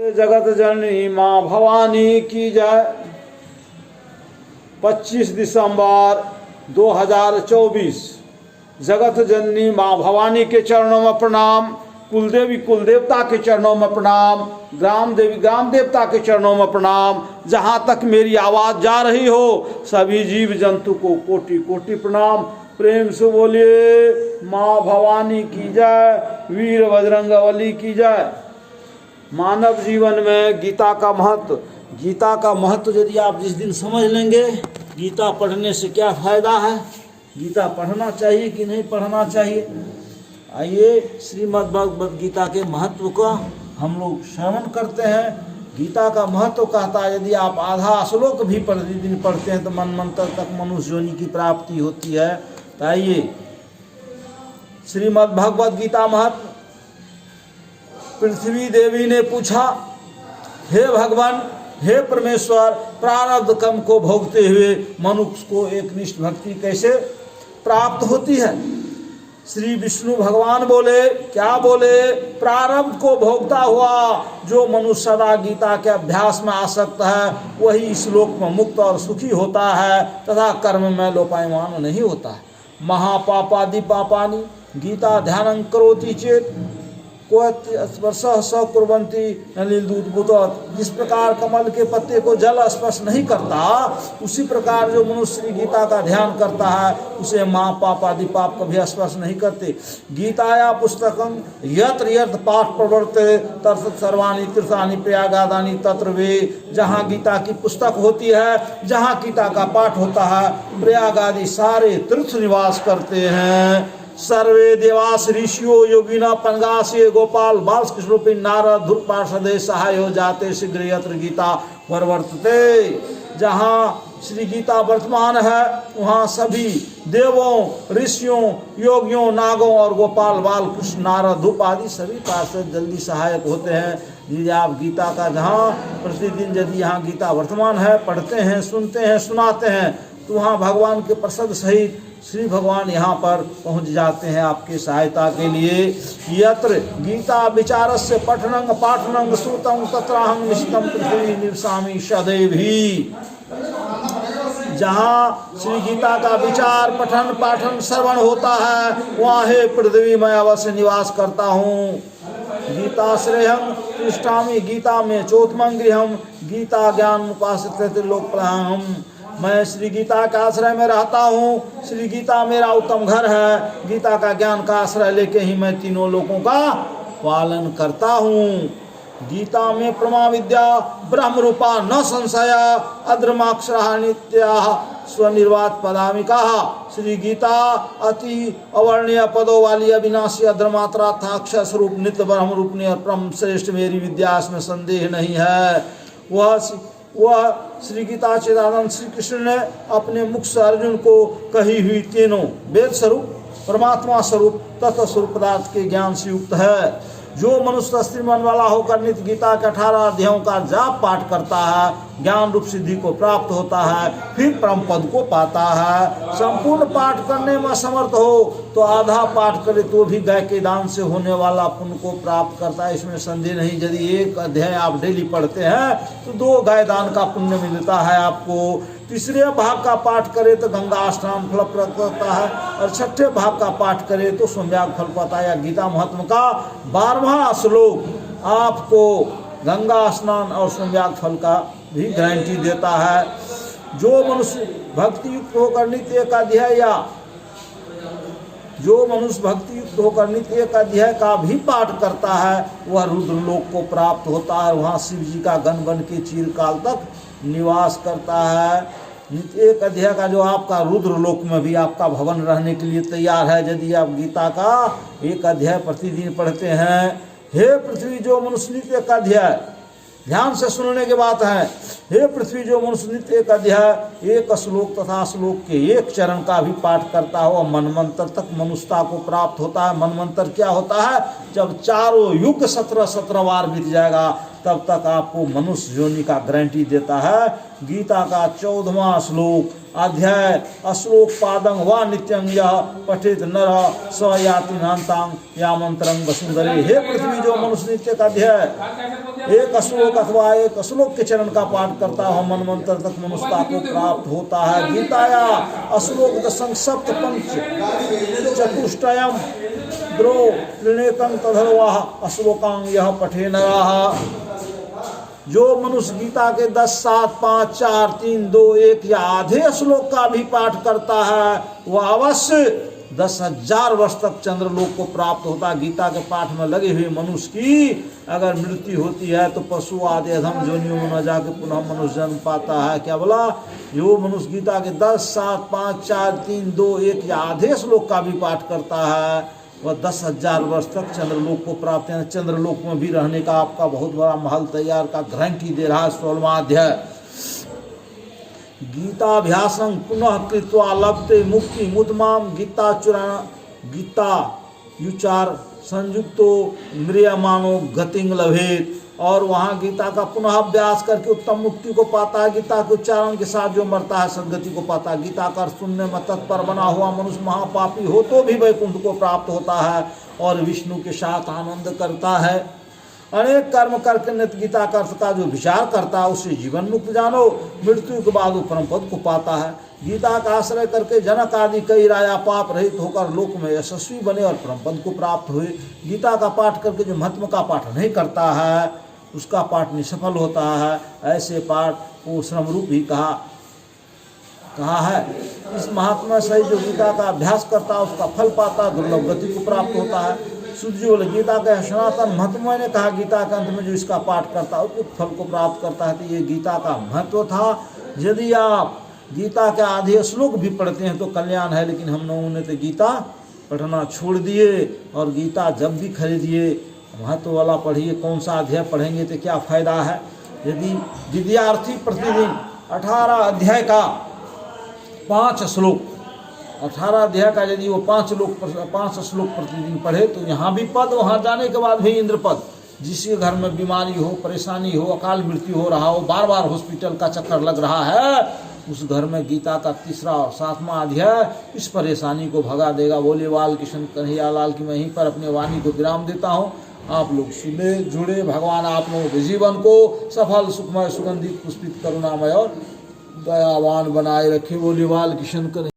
जगत जननी माँ भवानी की जय। 25 दिसंबर 2024 जगत जननी माँ भवानी के चरणों में प्रणाम, कुलदेवी कुल देवता के चरणों में प्रणाम, ग्राम देवी ग्राम देवता के चरणों में प्रणाम। जहाँ तक मेरी आवाज़ जा रही हो सभी जीव जंतु को कोटि कोटि प्रणाम। प्रेम से बोलिए माँ भवानी की जय, वीर बजरंगबली की जय। मानव जीवन में गीता का महत्व यदि आप जिस दिन समझ लेंगे, गीता पढ़ने से क्या फ़ायदा है, गीता पढ़ना चाहिए कि नहीं पढ़ना चाहिए। आइए श्रीमद् भगवद गीता के महत्व का हम लोग श्रवण करते हैं। गीता का महत्व कहता है यदि आप आधा श्लोक भी प्रतिदिन पढ़ते हैं तो मनमंत्र तक मनुष्य योनि की प्राप्ति होती है। तो आइए श्रीमद् भगवद गीता महत्व। पृथ्वी देवी ने पूछा, हे भगवान, हे परमेश्वर, प्रारब्ध कर्म को भोगते हुए मनुष्य को एकनिष्ठ भक्ति कैसे प्राप्त होती है। श्री विष्णु भगवान बोले, क्या बोले, प्रारब्ध को भोगता हुआ जो मनुष्य सदा गीता के अभ्यास में आसक्त है वही इस लोक में मुक्त और सुखी होता है तथा कर्म में लोपायमान नहीं होता है। महापापादि पापानि गीता ध्यानं करोति चेत कुर्वन्ति नलिलदूतभूत। जिस प्रकार कमल के पत्ते को जल स्पर्श नहीं करता उसी प्रकार जो मनुष्य गीता का ध्यान करता है उसे माँ पाप आदि पाप कभी स्पर्श नहीं करते। गीताया पुस्तकं यत्र यत्र पाठ प्रवर्ते तत्र सर्वाणि तीर्थानि प्रयागादानि तत्र वे। जहाँ गीता की पुस्तक होती है, जहाँ गीता का पाठ होता है, प्रयाग आदि सारे तीर्थ निवास करते हैं। सर्वे देवास ऋषियो योगिना पनगासे गोपाल बालकृष्ण रूपी नारद धुर पार्षदे सहायो जाते शीघ्र यत्र गीता वर्वर्तते। जहाँ श्री गीता वर्तमान है वहाँ सभी देवों ऋषियों योगियों नागों और गोपाल बालकृष्ण नारद धूप आदि सभी पार्षद जल्दी सहायक होते हैं। यदि आप गीता का जहाँ प्रतिदिन यदि यहाँ गीता वर्तमान है पढ़ते हैं, सुनते हैं, सुनाते हैं तो वहाँ भगवान के प्रसाद सहित श्री भगवान यहाँ पर पहुँच जाते हैं आपके सहायता के लिए। यत्र गीता विचारस्य पठनं पाठनं श्रुतं तत्राहं निश्चितं पृथ्वी निवसामि सदैवी। जहाँ श्री गीता का विचार पठन पाठन श्रवण होता है वहाँ हे पृथ्वी मैं अवश्य निवास करता हूँ। गीता श्रेयं तिष्ठामि गीता में चोत्तमं गृहम् गीता ज्ञान उपासित लोक प्रहम। मैं श्री गीता का आश्रय में रहता हूँ, श्री गीता मेरा उत्तम घर है। गीता का ज्ञान का आश्रय लेके ही मैं तीनों लोकों का पालन करता हूँ। गीता में प्रमा विद्या ब्रह्म रूपा न संशया अद्रमाक्षरा नित्या स्वनिर्वात पदामिका। श्री गीता अति अवर्णीय पदों वाली अविनाशी अद्रमात्रा था अक्षर स्वरूप नित्य ब्रह्म रूपनी और परम श्रेष्ठ मेरी विद्या, इसमें संदेह नहीं है। वह श्री गीता चिदानंद श्री कृष्ण ने अपने मुख से अर्जुन को कही हुई तीनों वेद स्वरूप परमात्मा स्वरूप तत्व स्वरूप पदार्थ के ज्ञान से युक्त है। जो मनुष्य स्त्री मन वाला होकर नित्य गीता के 18 अध्यायों का जाप पाठ करता है ज्ञान रूप सिद्धि को प्राप्त होता है, फिर परम पद को पाता है। संपूर्ण पाठ करने में समर्थ हो तो आधा पाठ करे तो भी गाय के दान से होने वाला पुण्य को प्राप्त करता है, इसमें संदेह नहीं। यदि एक अध्याय आप डेली पढ़ते हैं तो 2 गाय दान का पुण्य मिलता है आपको। तीसरे भाग का पाठ करे तो गंगा स्नान फल प्राप्त होता है और छठे भाग का पाठ करे तो सोमयाग फल पाता है। गीता महात्मा का 12वां श्लोक आपको गंगा स्नान और सोमयाग फल का भी गारंटी देता है। जो मनुष्य भक्ति युक्त होकर नित्य एक अध्याय का भी पाठ करता है वह रुद्र लोक को प्राप्त होता है। वहाँ शिव जी का गण बन के चिरकाल तक निवास करता है। नित्य एक अध्याय का जो आपका रुद्र लोक में भी आपका भवन रहने के लिए तैयार है यदि आप गीता का एक अध्याय प्रतिदिन पढ़ते हैं। हे पृथ्वी जो मनुष्य नित्य एक अध्याय ध्यान से सुनने के बात है। हे पृथ्वी जो मनुष्य नित्य एक अध्याय एक श्लोक तथा श्लोक के एक चरण का भी पाठ करता हो मनमंत्र तक मनुष्यता को प्राप्त होता है। मनमंत्र क्या होता है, जब चारों युग 17 बार बीत जाएगा तब तक आपको मनुष्य योनि का गारंटी देता है। गीता का 14वां श्लोक अध्याय श्लोक पादं वा नित्यं यः पठेत नरः स याति नान्तां यामंतरं वसुंधरे। हे पृथ्वी, जो मनुष्य नित्य का अध्याय एक श्लोक अथवा एक श्लोक के चरण का पाठ करता है मनमंत्र तक मनुष्यता को प्राप्त होता है। गीताया श्लोक दशं सप्त पंच चतुष्टयम् द्रो त्रिनेकं तदर्वाः श्लोकां यः पठे नरः। जो मनुष्य गीता के 10, 7, 5, 4, 3, 2, 1 या आधे श्लोक का भी पाठ करता है वह अवश्य 10,000 वर्ष तक चंद्रलोक को प्राप्त होता है। गीता के पाठ में लगे हुए मनुष्य की अगर मृत्यु होती है तो पशु आदि अधम योनियों में न जाके पुनः मनुष्य जन्म पाता है। क्या बोला? जो मनुष्य गीता के 10, 7, 5, 4, 3, 2, 1 या आधे श्लोक का भी पाठ करता है वह 10,000 वर्ष तक चंद्रलोक को प्राप्त है। चंद्रलोक में भी रहने का आपका बहुत बड़ा महल तैयार का गारंटी दे रहा है। 16वां अध्याय गीताभ्यासं पुनः कृत्वा लभते मुक्ति मुतमाम गीता युचार संयुक्तो म्रियमानो गतिं लभेत। और वहाँ गीता का पुनः अभ्यास करके उत्तम मुक्ति को पाता है। गीता के उच्चारण के साथ जो मरता है सदगति को पाता है। गीता का सुनने में तत्पर बना हुआ मनुष्य महापापी हो तो भी वैकुंठ को प्राप्त होता है और विष्णु के साथ आनंद करता है। अनेक कर्म करके नित्य गीता का अर्थ का जो विचार करता है उसे जीवन मुक्त जानो। मृत्यु के बाद वो परम पद को पाता है। गीता का आश्रय करके जनक आदि कई राजा पाप रहित होकर लोक में यशस्वी बने और परम पद को प्राप्त हुए। गीता का पाठ करके जो महात्मा का पाठ नहीं करता है उसका पाठ निष्फल होता है। ऐसे पाठ को श्रम रूप ही कहा है। इस महात्मा से जो गीता का अभ्यास करता है उसका फल पाता है, दुर्लभ गति को प्राप्त होता है। सुज्योल गीता के सनातन महात्मा ने कहा गीता के अंत में जो इसका पाठ करता है उस फल को प्राप्त करता है। तो ये गीता का महत्व था। यदि आप गीता के आधे श्लोक भी पढ़ते हैं तो कल्याण है, लेकिन हम लोगों ने तो गीता पढ़ना छोड़ दिए और गीता जब भी खरीदिए महत्व वाला पढ़िए। कौन सा अध्याय पढ़ेंगे तो क्या फायदा है? यदि विद्यार्थी प्रतिदिन 18 अध्याय का 5 श्लोक 18 अध्याय का यदि वो 5 श्लोक प्रतिदिन पढ़े तो यहाँ भी पद, वहाँ जाने के बाद भी इंद्र पद। जिसके घर में बीमारी हो, परेशानी हो, अकाल मृत्यु हो रहा हो, बार बार हॉस्पिटल का चक्कर लग रहा है, उस घर में गीता का 3रा और 7वां अध्याय इस परेशानी को भगा देगा। बोले बाल कृष्ण कन्हैया लाल की मैं यहीं पर अपने वाणी को विराम देता हूँ। आप लोग सुने जुड़े, भगवान आप लोगों के जीवन को सफल, सुखमय, सुगंधित, पुष्पित, करुणामय और दयावान बनाए रखे। बोले बाल कृष्ण कन्हैया।